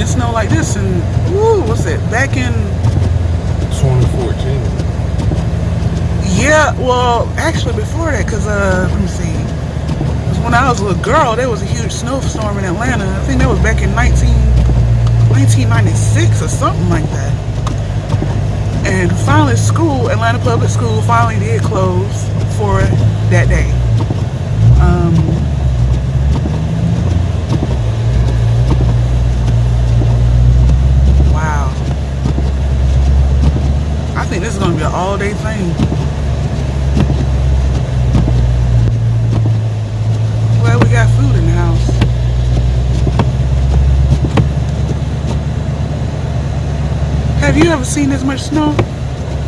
snow like this in, what's it, back in... 2014. Yeah, well, actually before that, because, let me see. When I was a little girl, there was a huge snowstorm in Atlanta. I think that was back in 1996 or something like that. And finally Atlanta Public School finally did close for that day. Wow. I think this is going to be an all-day thing. Well, we got food in the house. Have you ever seen this much snow?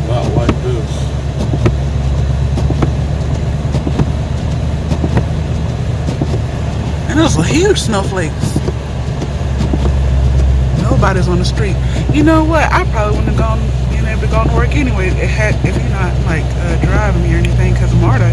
Not like this. And those are huge snowflakes. Nobody's on the street. You know what? I probably wouldn't have been able to go to work anyway if you're not like driving me or anything, because Marta